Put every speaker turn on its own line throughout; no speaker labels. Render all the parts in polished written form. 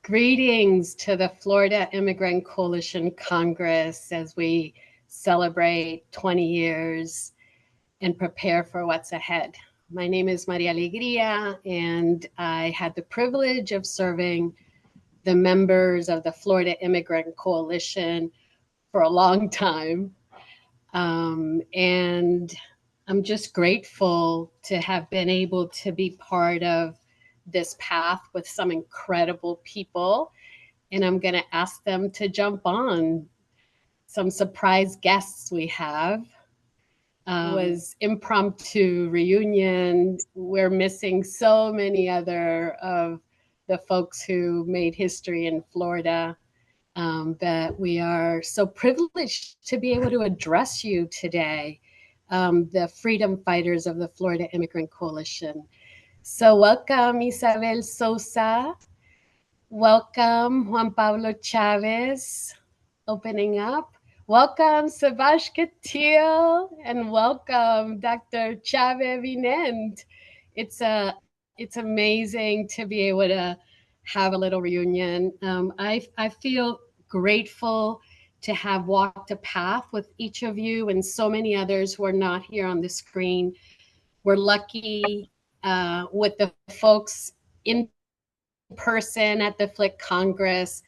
Greetings to the Florida Immigrant Coalition Congress as we celebrate 20 years and prepare for what's ahead. My name is Maria Alegria, and I had the privilege of serving the members of the Florida Immigrant Coalition for a long time. And I'm just grateful to have been able to be part of this path with some incredible people. And I'm going to ask them to jump on. Some surprise guests we have. Was impromptu reunion. We're missing so many other of the folks who made history in Florida. That we are so privileged to be able to address you today, the freedom fighters of the Florida Immigrant Coalition. So welcome, Isabel Sosa. Welcome, Juan Pablo Chavez, opening up. Welcome, Sebastian Catil, and welcome, Dr. Chavez Vinent. It's amazing to be able to have a little reunion. I feel grateful to have walked a path with each of you and so many others who are not here on the screen. We're lucky with the folks in person at the FLIC Congress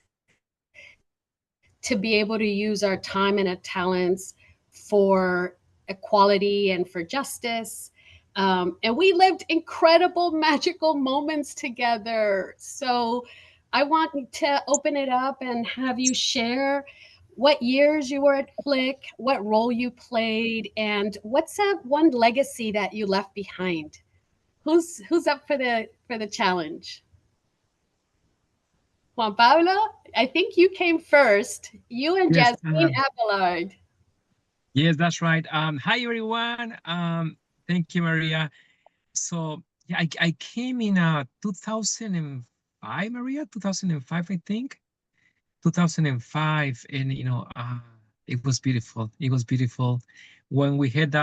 to be able to use our time and our talents for equality and for justice. And we lived incredible, magical moments together. So I want to open it up and have you share what years you were at FLIC, what role you played, and what's that one legacy that you left behind? Who's up for the challenge? Juan Pablo, I think you came first. You and
Yes,
Jasmine Abelard.
yes, that's right. Hi everyone. Thank you, Maria. So yeah, I came in 2005, Maria, 2005, I think. 2005, and it was beautiful. It was beautiful when we had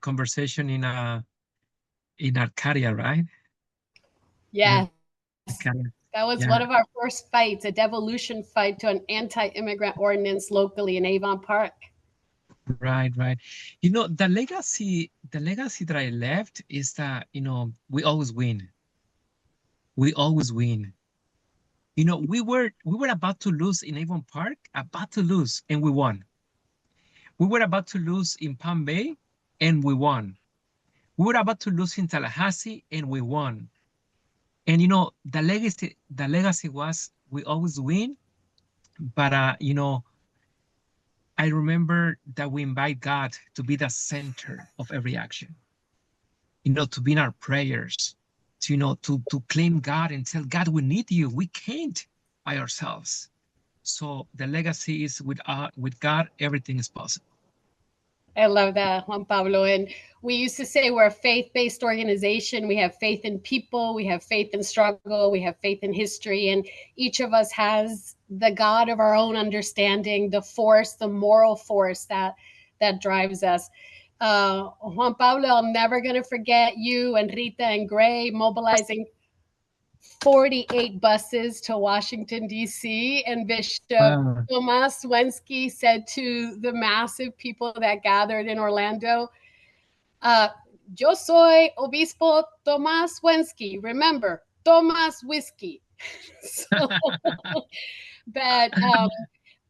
conversation in Arcadia, right?
Yes.
Arcadia.
That was
Yeah.
one of our first fights, a devolution fight to an anti-immigrant ordinance locally in Avon Park.
Right, right. The legacy that I left is that, we always win. We always win. We were about to lose in Avon Park, about to lose, and we won. We were about to lose in Palm Bay, and we won. We were about to lose in Tallahassee, and we won. And the legacy was we always win, but I remember that we invite God to be the center of every action. To be in our prayers, to claim God and tell God we need you. We can't by ourselves. So the legacy is with God, everything is possible.
I love that, Juan Pablo. And we used to say we're a faith-based organization. We have faith in people, we have faith in struggle, we have faith in history, and each of us has the God of our own understanding, the force, the moral force that drives us. Juan Pablo, I'm never going to forget you and Rita and Gray mobilizing 48 buses to Washington, D.C., and Bishop
Wow.
Tomas Wensky said to the massive people that gathered in Orlando, Yo soy Obispo Tomas Wensky. Remember, Tomas Whiskey. So, but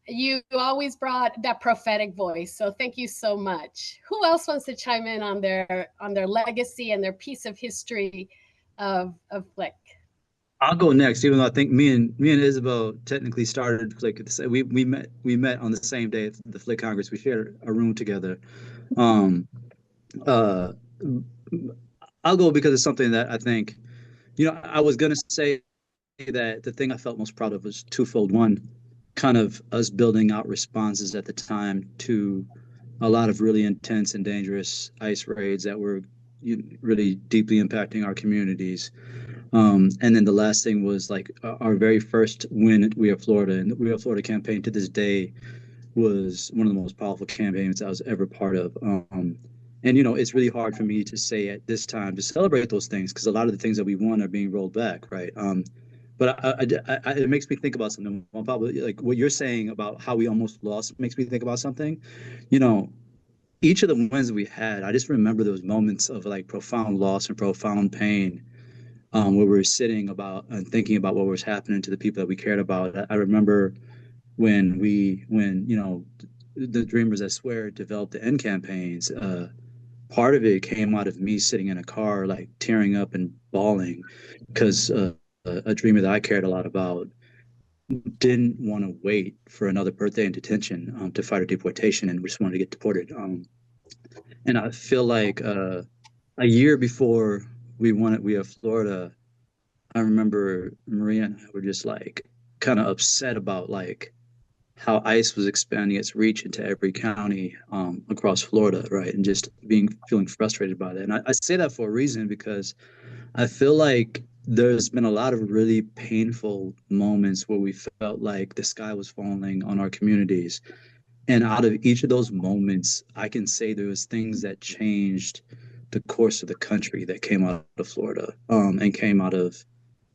you always brought that prophetic voice. So thank you so much. Who else wants to chime in on their legacy and their piece of history of FLIC?
I'll go next, even though I think me and Isabel technically started FLIC at the same. We met on the same day at the FLIC Congress. We shared a room together. Um, uh, I'll go because it's something that I think, I was gonna say that the thing I felt most proud of was twofold. One, kind of us building out responses at the time to a lot of really intense and dangerous ICE raids that were really deeply impacting our communities. And then the last thing was like our very first win at We Are Florida, and the We Are Florida campaign to this day was one of the most powerful campaigns I was ever part of. And it's really hard for me to say at this time to celebrate those things because a lot of the things that we won are being rolled back, right? But it makes me think about something. Well, probably like what you're saying about how we almost lost makes me think about something. You know, each of the wins we had, I just remember those moments of like profound loss and profound pain, where we were sitting about and thinking about what was happening to the people that we cared about. I remember when you know, the Dreamers I Swear developed the end campaigns. Part of it came out of me sitting in a car, like tearing up and bawling, because a dreamer that I cared a lot about didn't want to wait for another birthday in detention, to fight a deportation, and just wanted to get deported. And I feel like a year before we have Florida, I remember Maria and I were just like kind of upset about like how ICE was expanding its reach into every county, across Florida, right? And just feeling frustrated by that. And I say that for a reason because I feel like there's been a lot of really painful moments where we felt like the sky was falling on our communities. And out of each of those moments, I can say there was things that changed the course of the country that came out of Florida, and came out of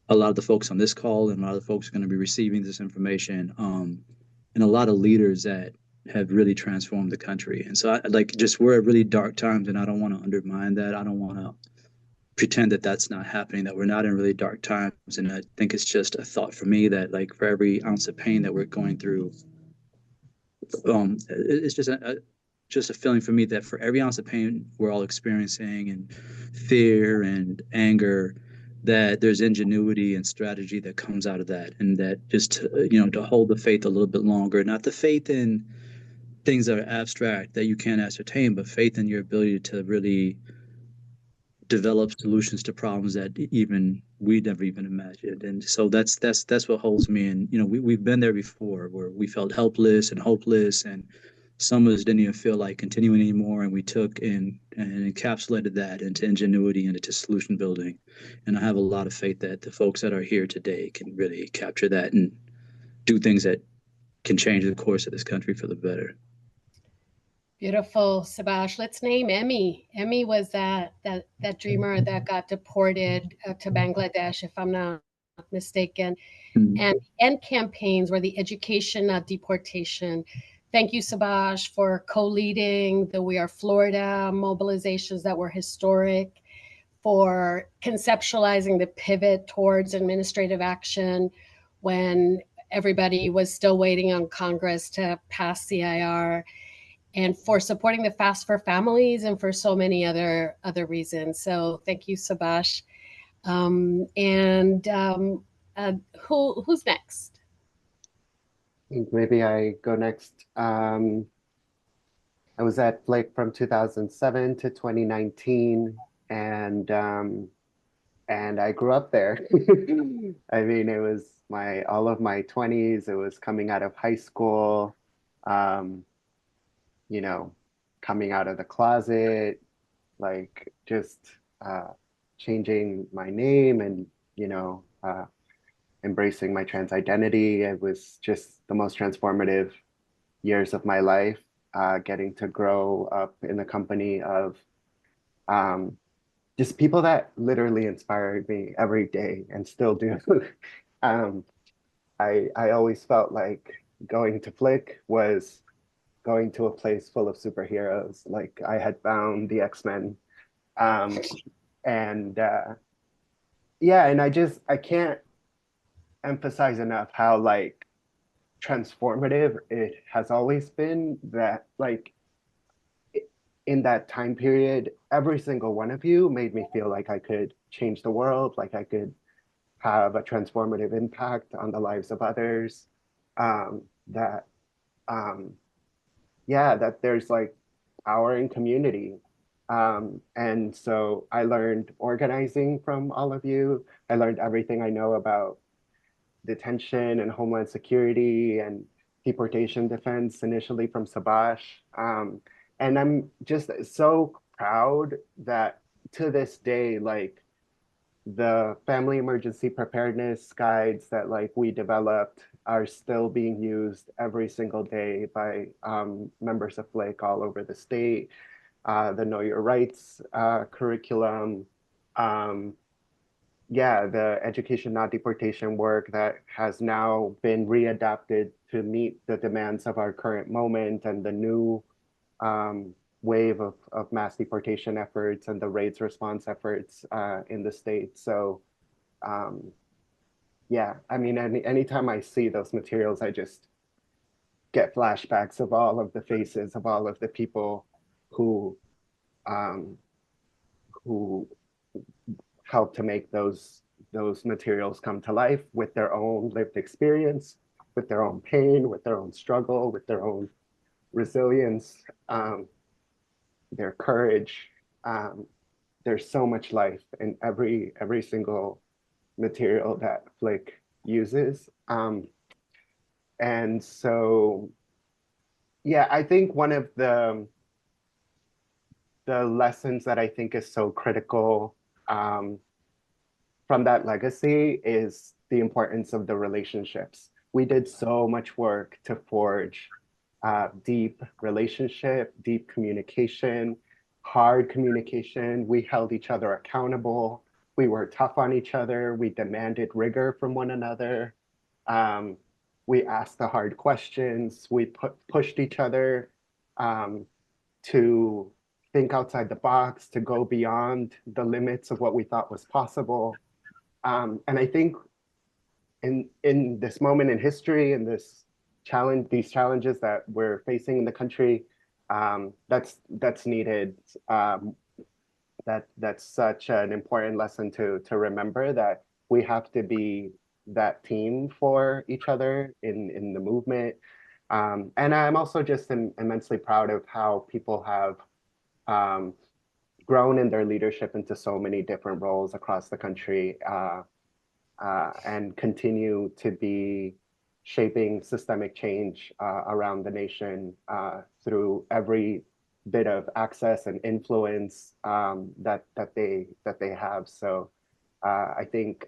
a lot of the folks on this call, and a lot of the folks are going to be receiving this information, and a lot of leaders that have really transformed the country. And so, like, just we're at really dark times, and I don't want to undermine that. I don't want to pretend that that's not happening, that we're not in really dark times. And I think it's just a thought for me that, like, for every ounce of pain that we're going through, it's just a feeling for me that for every ounce of pain we're all experiencing, and fear and anger, that there's ingenuity and strategy that comes out of that, and that just, you know, to hold the faith a little bit longer, not the faith in things that are abstract that you can't ascertain, but faith in your ability to really develop solutions to problems that even we never even imagined. And so that's what holds me. And you know, we've been there before, where we felt helpless and hopeless, and some of us didn't even feel like continuing anymore, and we took and encapsulated that into ingenuity and into solution building. And I have a lot of faith that the folks that are here today can really capture that and do things that can change the course of this country for the better.
Beautiful, Sabash. Let's name Emmy. Emmy was that dreamer that got deported to Bangladesh, if I'm not mistaken.
Mhm.
And end campaigns were the education, not deportation. Thank you, Sabash, for co-leading the We Are Florida mobilizations that were historic, for conceptualizing the pivot towards administrative action when everybody was still waiting on Congress to pass CIR, and for supporting the Fast for Families, and for so many other reasons. So thank you, Sabash. Who's next?
Maybe I go next. I was at FLIC from 2007 to 2019, and I grew up there. I mean, it was all of my 20s. It was coming out of high school, you know, coming out of the closet, like just changing my name, and embracing my trans identity. It was just the most transformative years of my life, getting to grow up in the company of just people that literally inspired me every day and still do. I always felt like going to FLIC was going to a place full of superheroes. Like I had found the X-Men. And yeah, and I can't emphasize enough how like transformative it has always been, that like in that time period, every single one of you made me feel like I could change the world, like I could have a transformative impact on the lives of others. That yeah, that there's like power in community. And so I learned organizing from all of you. I learned everything I know about detention and homeland security and deportation defense initially from Sabash. And I'm just so proud that to this day, like the family emergency preparedness guides that like we developed are still being used every single day by members of FLIC all over the state. The Know Your Rights curriculum, yeah, the education, not deportation work that has now been readapted to meet the demands of our current moment and the new wave of mass deportation efforts and the raids response efforts in the state. So yeah, I mean, anytime I see those materials, I just get flashbacks of all of the faces of all of the people who um, who helped to make those materials come to life with their own lived experience, with their own pain, with their own struggle, with their own resilience, their courage. There's so much life in every single material that FLIC uses. And so, yeah, I think one of the lessons that I think is so critical from that legacy is the importance of the relationships. We did so much work to forge deep relationship, deep communication, hard communication. We held each other accountable. We were tough on each other. We demanded rigor from one another. We asked the hard questions. We pushed each other to think outside the box, to go beyond the limits of what we thought was possible. And I think in this moment in history, in this challenge, these challenges that we're facing in the country, that's needed. That's such an important lesson to remember, that we have to be that team for each other in the movement. And I'm also just immensely proud of how people have grown in their leadership into so many different roles across the country and continue to be shaping systemic change around the nation through every bit of access and influence that they have. So I think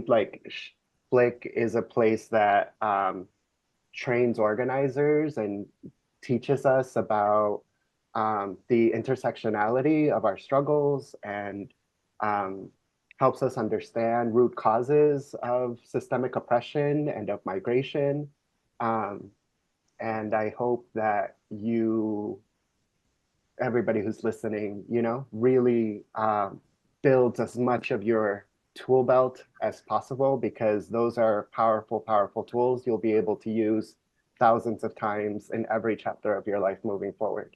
like FLIC is a place that trains organizers and teaches us about the intersectionality of our struggles and helps us understand root causes of systemic oppression and of migration. And I hope that everybody who's listening, really builds as much of your tool belt as possible, because those are powerful, powerful tools you'll be able to use thousands of times in every chapter of your life moving forward.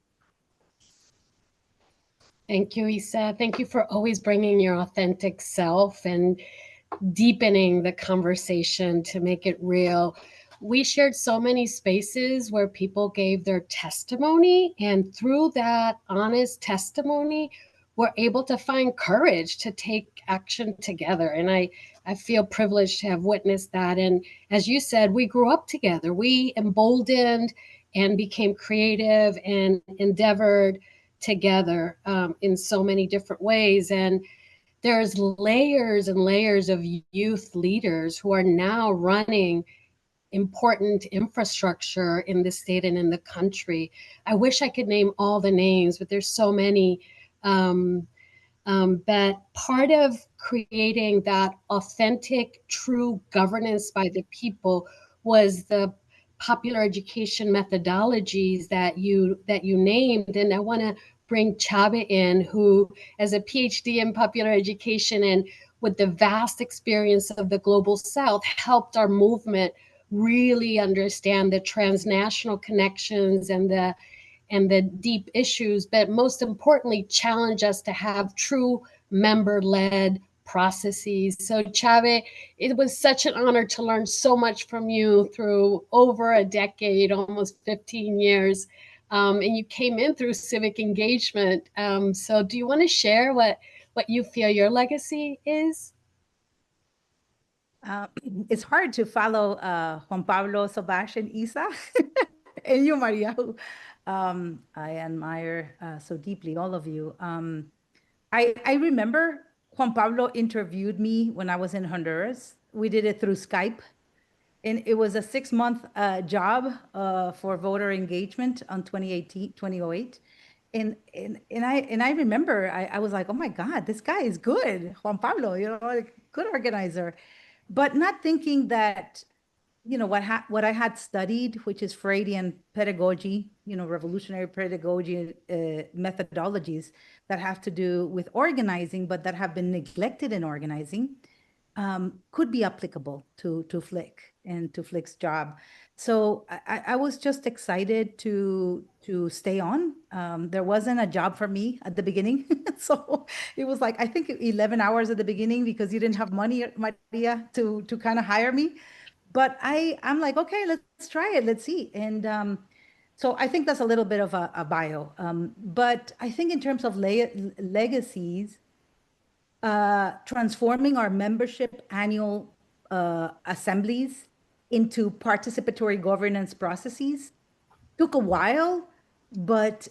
Thank you, Isa. Thank you for always bringing your authentic self and deepening the conversation to make it real. We shared so many spaces where people gave their testimony, and through that honest testimony, we're able to find courage to take action together. And I feel privileged to have witnessed that. And as you said, we grew up together. We emboldened and became creative and endeavored together in so many different ways. And there's layers and layers of youth leaders who are now running important infrastructure in the state and in the country. I wish I could name all the names, but there's so many. But part of creating that authentic, true governance by the people was the popular education methodologies that you named. And I want to bring Chava in, who, as a PhD in popular education and with the vast experience of the Global South, helped our movement really understand the transnational connections and the deep issues, but most importantly, challenge us to have true member-led processes. So Chave, it was such an honor to learn so much from you through over a decade, almost 15 years. And you came in through civic engagement. So do you want to share what you feel your legacy is?
It's hard to follow Juan Pablo, Sebastian, Isa, and you, Maria, who I admire so deeply, all of you. I remember Juan Pablo interviewed me when I was in Honduras. We did it through Skype. And it was a 6-month job for voter engagement on 2008. I remember I was like, oh my God, this guy is good, Juan Pablo, like good organizer, but not thinking that, what I had studied, which is Freudian pedagogy, revolutionary pedagogy methodologies that have to do with organizing, but that have been neglected in organizing, could be applicable to FLIC and to FLIC's job. So I was just excited to stay on. There wasn't a job for me at the beginning. So it was like, I think 11 hours at the beginning because you didn't have money, Maria, to kind of hire me. But I'm like, okay, let's try it. Let's see. And so I think that's a little bit of a bio. But I think in terms of legacies, transforming our membership annual assemblies into participatory governance processes took a while, but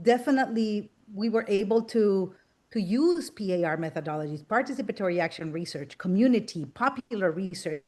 definitely we were able to use PAR methodologies, participatory action research, community, popular research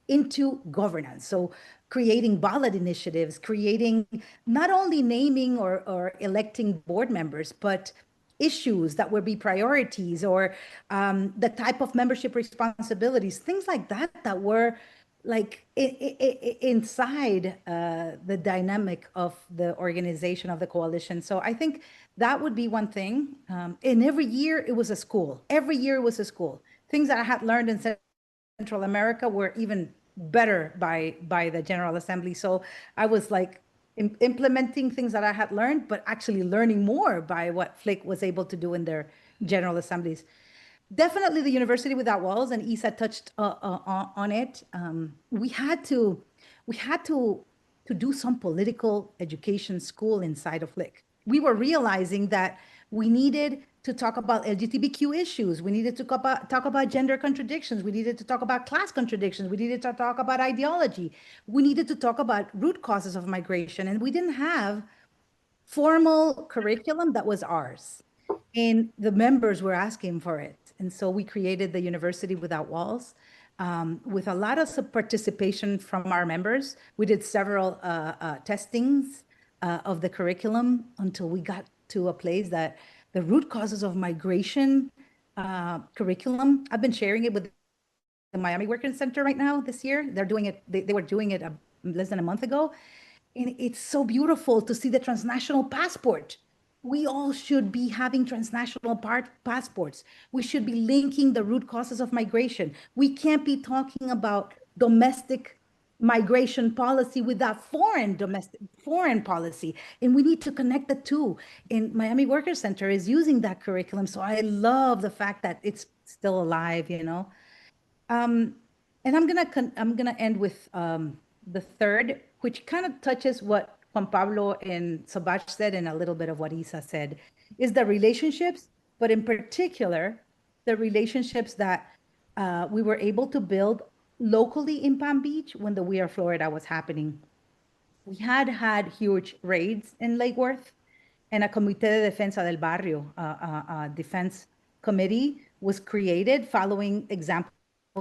into governance. So creating ballot initiatives, creating not only naming or electing board members, but issues that would be priorities or the type of membership responsibilities, things like that, that were like inside the dynamic of the organization of the coalition. So I think that would be one thing. And every year it was a school. Every year it was a school. Things that I had learned in Central America were even better by the General Assembly. So I was like implementing things that I had learned, but actually learning more by what FLIC was able to do in their General Assemblies. Definitely the University Without Walls, and Isa touched on it. We had to do some political education school inside of FLIC. We were realizing that we needed to talk about LGBTQ issues. We needed to talk about gender contradictions. We needed to talk about class contradictions. We needed to talk about ideology. We needed to talk about root causes of migration. And we didn't have formal curriculum that was ours. And the members were asking for it. And so we created the University Without Walls with a lot of participation from our members. We did several testings of the curriculum until we got to a place that the root causes of migration curriculum, I've been sharing it with the Miami Working Center right now this year. They're doing it, they were doing it less than a month ago. And it's so beautiful to see the transnational passport. We all should be having transnational passports. We should be linking the root causes of migration. We can't be talking about domestic migration policy without foreign policy. And we need to connect the two. And Miami Workers Center is using that curriculum. So I love the fact that it's still alive, And I'm gonna end with the third, which kind of touches what Juan Pablo and Sabach said, and a little bit of what Isa said, is the relationships, but in particular, the relationships that we were able to build locally in Palm Beach when the We Are Florida was happening. We had huge raids in Lake Worth, and a Comité de Defensa del Barrio, a defense committee, was created following examples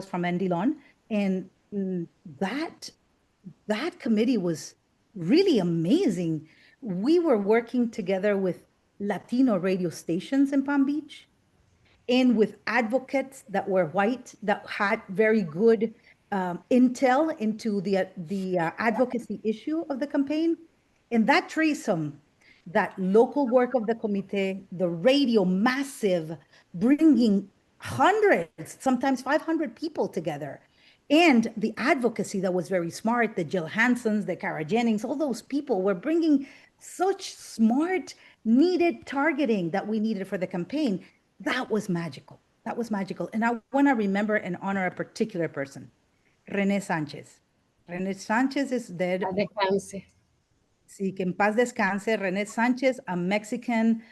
from Andy Lon, and that committee was really amazing. We were working together with Latino radio stations in Palm Beach and with advocates that were white that had very good intel into the advocacy issue of the campaign. And that threesome, that local work of the comité, the radio massive, bringing hundreds, sometimes 500 people together, and the advocacy that was very smart, the Jill Hansons, the Kara Jennings, all those people were bringing such smart, needed targeting that we needed for the campaign. That was magical. That was magical. And I want to remember and honor a particular person, René Sánchez. René Sánchez is dead. Sí, que en paz descanse. René Sánchez, a Mexican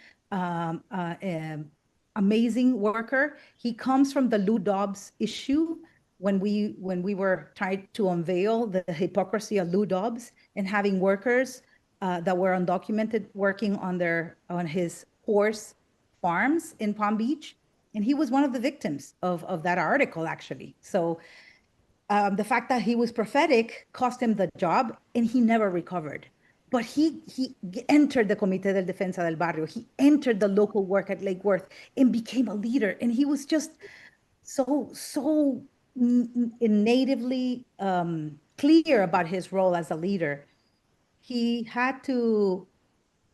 amazing worker. He comes from the Lou Dobbs issue when we were trying to unveil the hypocrisy of Lou Dobbs and having workers that were undocumented working on his horse farms in Palm Beach. And he was one of the victims of that article, actually. So the fact that he was prophetic cost him the job, and he never recovered. but he entered the Comité del Defensa del Barrio. He entered the local work at Lake Worth and became a leader. And he was just so natively clear about his role as a leader. He had to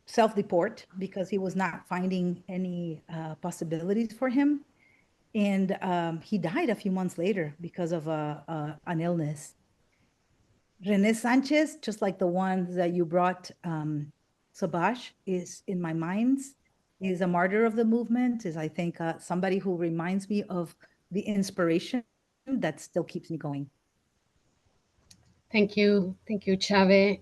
self-deport because he was not finding any possibilities for him. And he died a few months later because of an illness. René Sanchez, just like the one that you brought, Sabash, is in my mind, is a martyr of the movement, is I think somebody who reminds me of the inspiration that still keeps me going.
Thank you, Chave.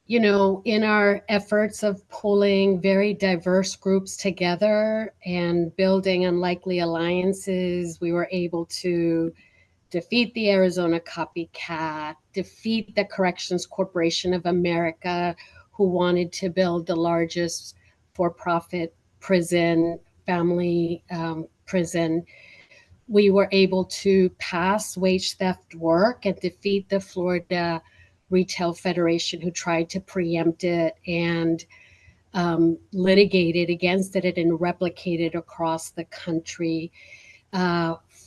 You know, in our efforts of pulling very diverse groups together and building unlikely alliances, we were able to defeat the Arizona copycat, defeat the Corrections Corporation of America, who wanted to build the largest for-profit prison, family prison. We were able to pass wage theft work and defeat the Florida Retail Federation, who tried to preempt it and litigated against it and replicated across the country.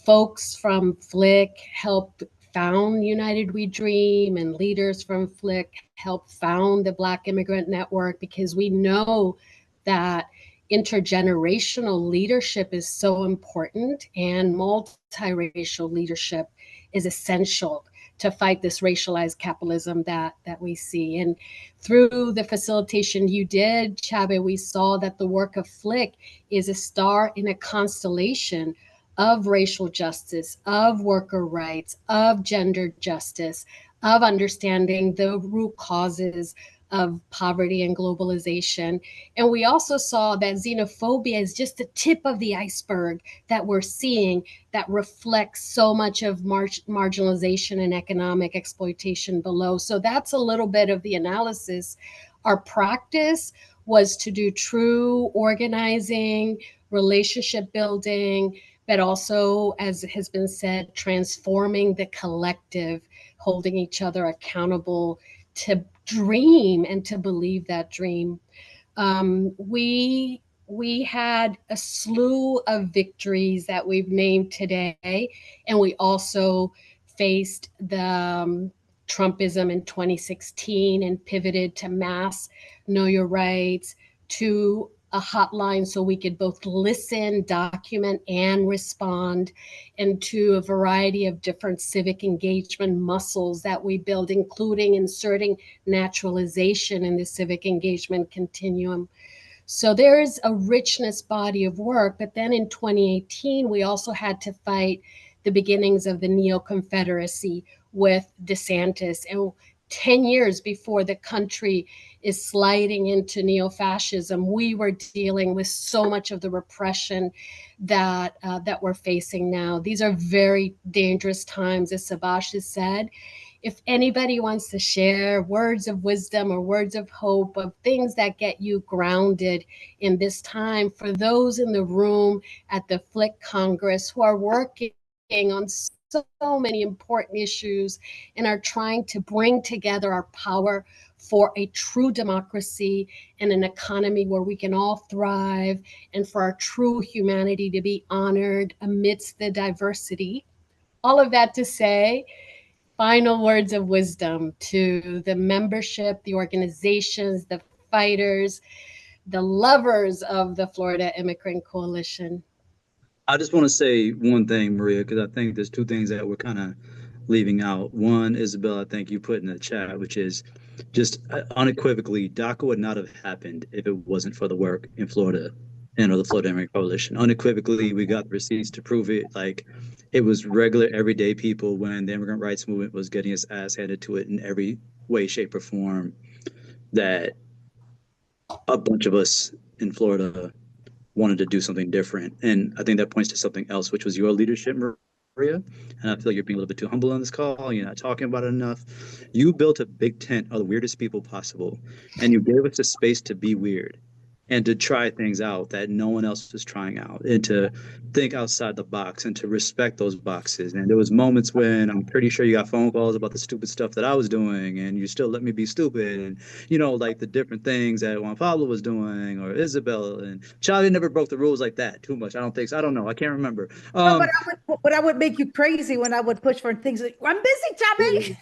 Folks from FLIC helped found United We Dream, and leaders from FLIC helped found the Black Immigrant Network, because we know that intergenerational leadership is so important, and multiracial leadership is essential to fight this racialized capitalism that we see. And through the facilitation you did, Chave, we saw that the work of FLIC is a star in a constellation of racial justice, of worker rights, of gender justice, of understanding the root causes of poverty and globalization. And we also saw that xenophobia is just the tip of the iceberg that we're seeing that reflects so much of marginalization and economic exploitation below. So that's a little bit of the analysis. Our practice was to do true organizing, relationship building, but also, as has been said, transforming the collective, holding each other accountable to dream and to believe that dream. We had a slew of victories that we've named today, and we also faced the Trumpism in 2016 and pivoted to mass Know Your Rights, to a hotline so we could both listen, document, and respond, and to a variety of different civic engagement muscles that we build, including inserting naturalization in the civic engagement continuum. So there's a richness body of work. But then in 2018, we also had to fight the beginnings of the neo-Confederacy with DeSantis. And 10 years before the country is sliding into neo-fascism, we were dealing with so much of the repression that we're facing now. These are very dangerous times, as Sabash has said. If anybody wants to share words of wisdom or words of hope, of things that get you grounded in this time, for those in the room at the FLIC Congress who are working on so many important issues and are trying to bring together our power for a true democracy and an economy where we can all thrive, and for our true humanity to be honored amidst the diversity. All of that to say, final words of wisdom to the membership, the organizations, the fighters, the lovers of the Florida Immigrant Coalition.
I just want to say one thing, Maria, because I think there's two things that we're kind of leaving out. One, Isabel, I think you put in the chat, which is just unequivocally, DACA would not have happened if it wasn't for the work in Florida and or the Florida Immigrant Coalition. Unequivocally, we got receipts to prove it. Like, it was regular, everyday people when the immigrant rights movement was getting its ass handed to it in every way, shape, or form, that a bunch of us in Florida wanted to do something different. And I think that points to something else, which was your leadership, Maria. And I feel like you're being a little bit too humble on this call. You're not talking about it enough. You built a big tent of the weirdest people possible, and you gave us a space to be weird. and to try things out that no one else was trying out, and to think outside the box and to respect those boxes. And there was moments when I'm pretty sure you got phone calls about the stupid stuff that I was doing, and you still let me be stupid. And like the different things that Juan Pablo was doing, or Isabel and Charlie never broke the rules like that too much. I don't think so. I don't know. I can't remember.
No, but I would make you crazy when I would push for things like, I'm busy, Chabe.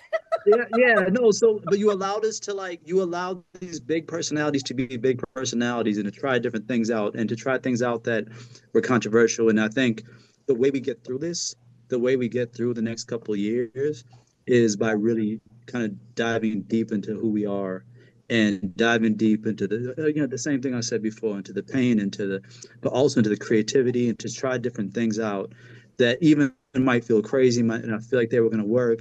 No. So, but you allowed us to you allowed these big personalities to be big personalities and to try different things out and to try things out that were controversial. And I think the way we get through this, the way we get through the next couple of years is by really kind of diving deep into who we are and diving deep into the same thing I said before, into the pain, but also into the creativity, and to try different things out that even might feel crazy, and I feel like they were going to work.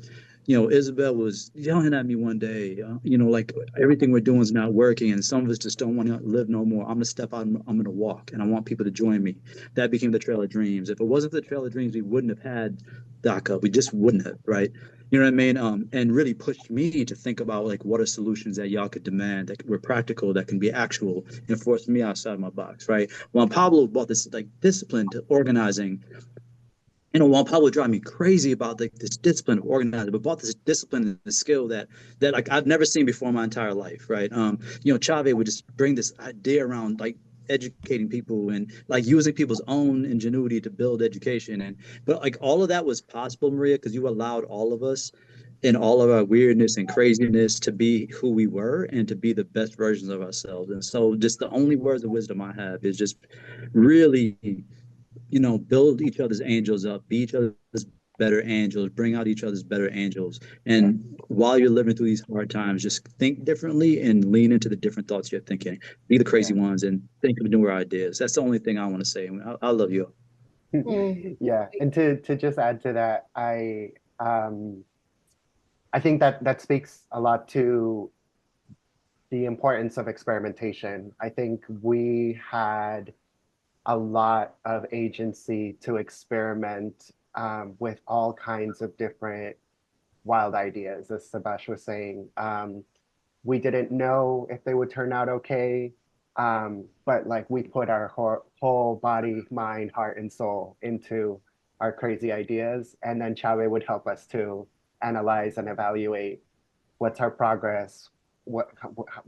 Isabel was yelling at me one day, like everything we're doing is not working, and some of us just don't want to live no more. I'm going to step out and I'm going to walk, and I want people to join me. That became the Trail of Dreams. If it wasn't for the Trail of Dreams, we wouldn't have had DACA. We just wouldn't have, right? You know what I mean? And really pushed me to think about what are solutions that y'all could demand that were practical, that can be actual, and forced me outside my box, right? Juan Pablo brought this discipline to organizing. Juan Pablo drive me crazy about this discipline of organizing, but about this discipline and the skill that I've never seen before in my entire life, right? Chave would just bring this idea around educating people and using people's own ingenuity to build education, but all of that was possible, Maria, because you allowed all of us in all of our weirdness and craziness to be who we were and to be the best versions of ourselves. And so just the only words of wisdom I have is just really build each other's angels up, be each other's better angels, bring out each other's better angels. And while you're living through these hard times, just think differently and lean into the different thoughts you're thinking. Be the crazy ones and think of newer ideas. That's the only thing I want to say. I love you.
Yeah, and to just add to that, I think that speaks a lot to the importance of experimentation. I think we had a lot of agency to experiment with all kinds of different wild ideas, as Sebastian was saying. We didn't know if they would turn out okay, but we put our whole body, mind, heart, and soul into our crazy ideas. And then Chave would help us to analyze and evaluate what's our progress, what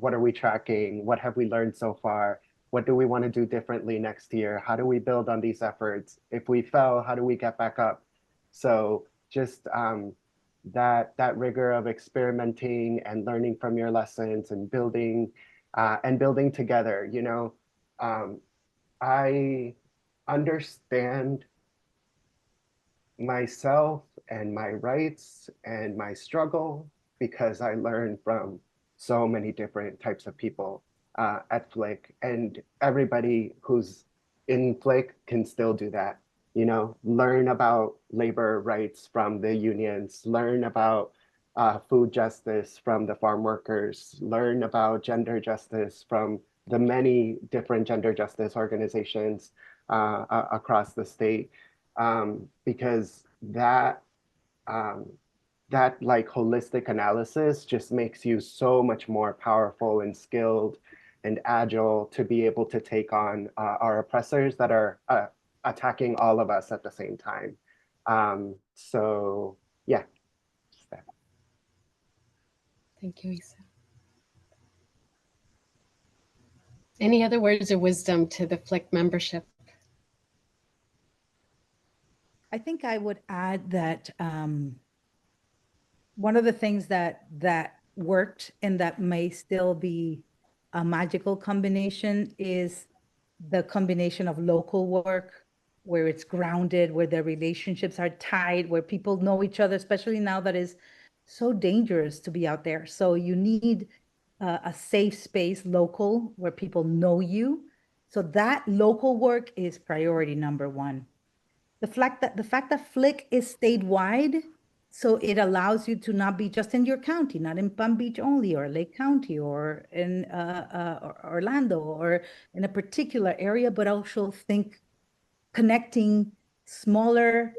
are we tracking, what have we learned so far, what do we want to do differently next year, how do we build on these efforts, if we fell, how do we get back up. So just that rigor of experimenting and learning from your lessons and building together. I understand myself and my rights and my struggle because I learned from so many different types of people at FLIC, and everybody who's in FLIC can still do that. Learn about labor rights from the unions, learn about food justice from the farm workers, learn about gender justice from the many different gender justice organizations across the state, because that holistic analysis just makes you so much more powerful and skilled and agile to be able to take on our oppressors that are attacking all of us at the same time. So yeah.
Thank you, Isa. Any other words of wisdom to the FLIC membership?
I think I would add that one of the things that worked and that may still be a magical combination is the combination of local work, where it's grounded, where the relationships are tight, where people know each other, especially now that is so dangerous to be out there. So you need a safe space local where people know you. So that local work is priority number one. The fact that FLIC is statewide, so it allows you to not be just in your county, not in Palm Beach only, or Lake County, or in Orlando, or in a particular area, but also think connecting smaller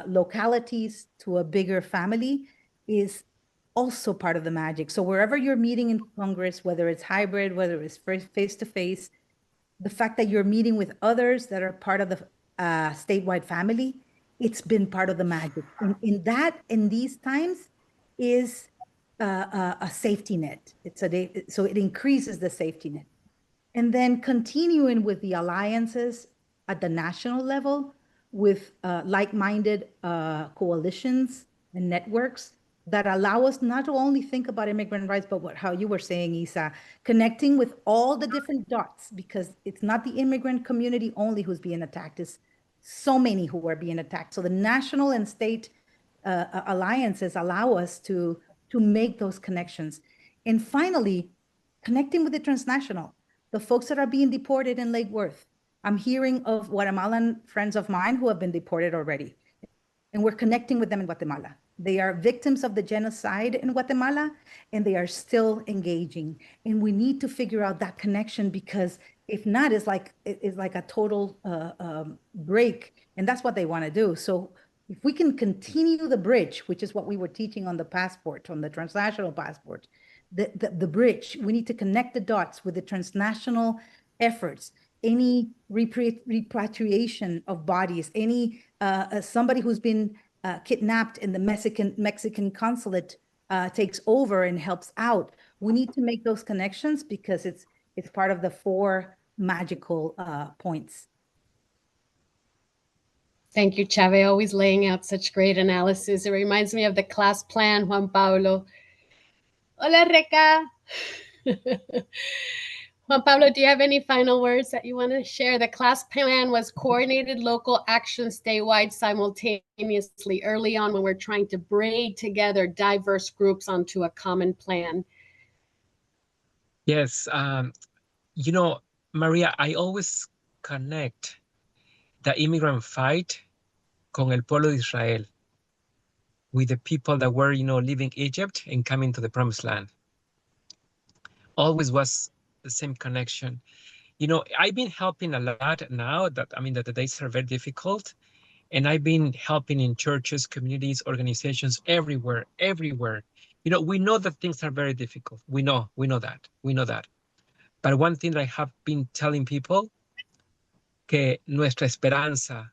localities to a bigger family is also part of the magic. So wherever you're meeting in Congress, whether it's hybrid, whether it's face-to-face, the fact that you're meeting with others that are part of the statewide family, it's been part of the magic. In these times is a safety net. So it increases the safety net. And then continuing with the alliances at the national level with like-minded coalitions and networks that allow us not to only think about immigrant rights, but how you were saying, Isa, connecting with all the different dots, because it's not the immigrant community only who's being attacked, it's so many who are being attacked. So the national and state alliances allow us to make those connections. And finally, connecting with the transnational, the folks that are being deported in Lake Worth. I'm hearing of Guatemalan friends of mine who have been deported already, and we're connecting with them in Guatemala. They are victims of the genocide in Guatemala, and they are still engaging. And we need to figure out that connection, because if not, it's like a total break, and that's what they want to do. So if we can continue the bridge, which is what we were teaching on the passport, on the transnational passport, the bridge, we need to connect the dots with the transnational efforts, any repatriation of bodies, any somebody who's been kidnapped in the Mexican consulate takes over and helps out. We need to make those connections because it's part of the 4 magical points.
Thank you, Chave, always laying out such great analysis. It reminds me of the class plan, Juan Pablo. Hola, Reca. Juan Pablo, do you have any final words that you want to share? The class plan was coordinated local action statewide simultaneously early on when we're trying to braid together diverse groups onto a common plan.
Yes, you know, Maria, I always connect the immigrant fight con el pueblo de Israel, with the people that were, leaving Egypt and coming to the promised land. Always was the same connection. I've been helping a lot now that the days are very difficult. And I've been helping in churches, communities, organizations, everywhere. We know that things are very difficult. We know that. But one thing that I have been telling people, que nuestra esperanza,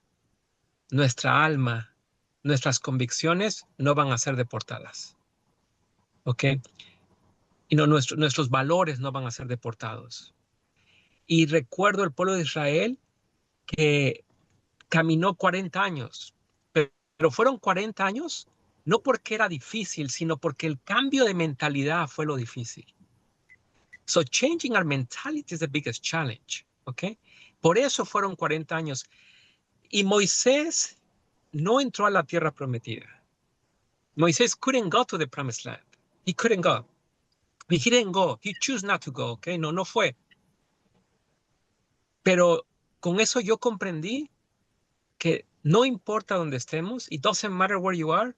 nuestra alma, nuestras convicciones no van a ser deportadas. ¿Ok? Nuestros valores no van a ser deportados. Y recuerdo el pueblo de Israel que caminó 40 años, pero fueron 40 años no porque era difícil, sino porque el cambio de mentalidad fue lo difícil. So changing our mentality is the biggest challenge, ¿ok? Por eso fueron 40 años. Y Moisés no entró a la tierra prometida. Moisés couldn't go to the promised land. He couldn't go. He didn't go. He chose not to go, ¿ok? No fue. Pero con eso yo comprendí que no importa dónde estemos, it doesn't matter where you are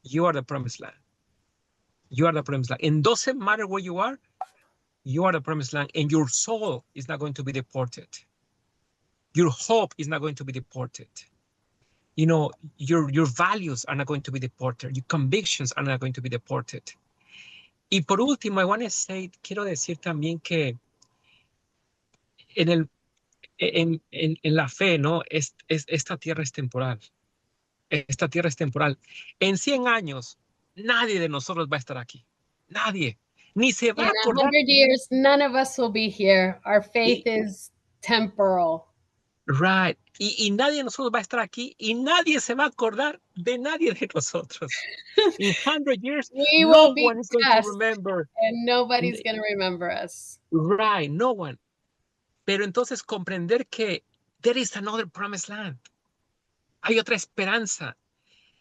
the promised land. You are the promised land. It doesn't matter where you are the promised land, and your soul is not going to be deported. Your hope is not going to be deported. Your values are not going to be deported. Your convictions are not going to be deported. Y por último, quiero decir también que en la fe, ¿no? Esta tierra es temporal. Esta tierra es temporal. En 100 años, nadie de nosotros va a estar aquí. Nadie. Ni se va a acordar.
In 100 years, none of us will be here. Our faith is temporal.
Right. Y nadie de nosotros va a estar aquí y nadie se va a acordar de nadie de nosotros. In 100 years, no one is going to remember.
And nobody's going to remember us.
Right, no one. Pero entonces comprender que there is another promised land. Hay otra esperanza.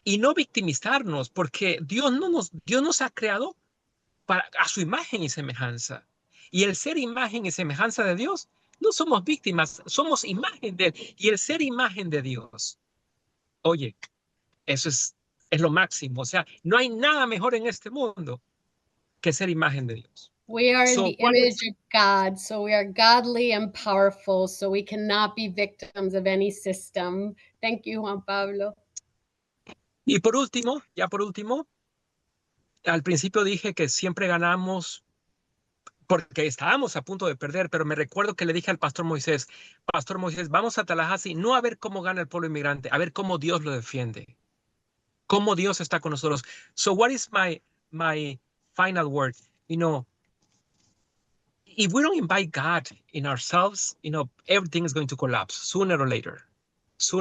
Y no victimizarnos, porque Dios nos ha creado a su imagen y semejanza. Y el ser imagen y semejanza de Dios, no somos víctimas, somos imagen de Él. Y el ser imagen de Dios, oye, eso es lo máximo. O sea, no hay nada mejor en este mundo que ser imagen de Dios.
We are in the image of God, so we are godly and powerful, so we cannot be victims of any system. Thank you, Juan Pablo.
Y por último, al principio dije que siempre ganamos porque estábamos a punto de perder, pero me recuerdo que le dije al Pastor Moisés, vamos a Tallahassee, no a ver cómo gana el pueblo inmigrante, a ver cómo Dios lo defiende, cómo Dios está con nosotros. So what is my final word? You know, if we don't invite God in ourselves, you know, everything is going to collapse sooner or later. So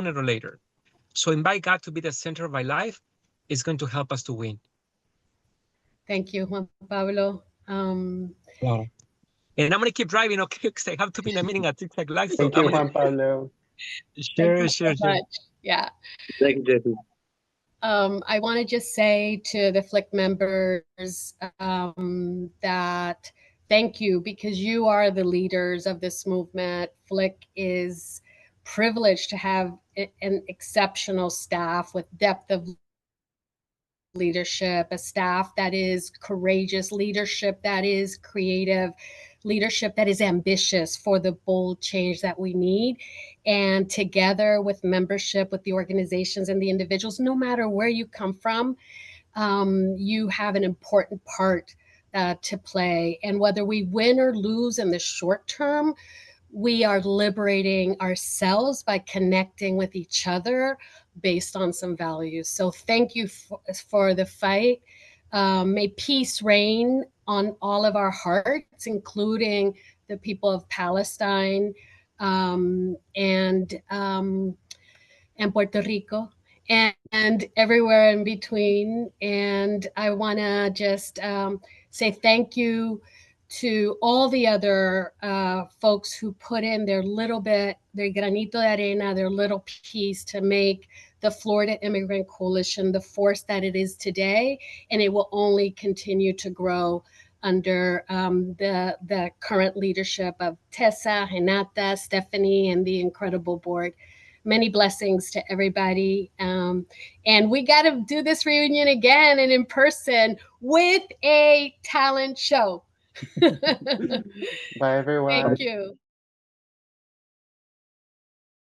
invite God to be the center of my life. It's going to help us to win.
Thank you, Juan Pablo.
Wow. And I'm going to keep driving, okay, because I have to be in a meeting at 6 o'clock. So
Thank you, Juan Pablo.
Thank you
Sure.
so much. Yeah.
Thank you, JP.
I want to just say to the FLIC members that thank you, because you are the leaders of this movement. FLIC is privileged to have an exceptional staff with depth of leadership, a staff that is courageous, leadership that is creative, leadership that is ambitious for the bold change that we need. And together with membership, with the organizations and the individuals, no matter where you come from, you have an important part to play. And whether we win or lose in the short term, we are liberating ourselves by connecting with each other based on some values. So thank you for the fight. May peace reign on all of our hearts, including the people of Palestine and Puerto Rico and everywhere in between. And I want to just say thank you to all the other folks who put in their little bit, their granito de arena, their little piece to make the Florida Immigrant Coalition the force that it is today. And it will only continue to grow under the current leadership of Tessa, Renata, Stephanie, and the incredible board. Many blessings to everybody. And we got to do this reunion again and in person with a talent show.
Bye, everyone.
Thank you.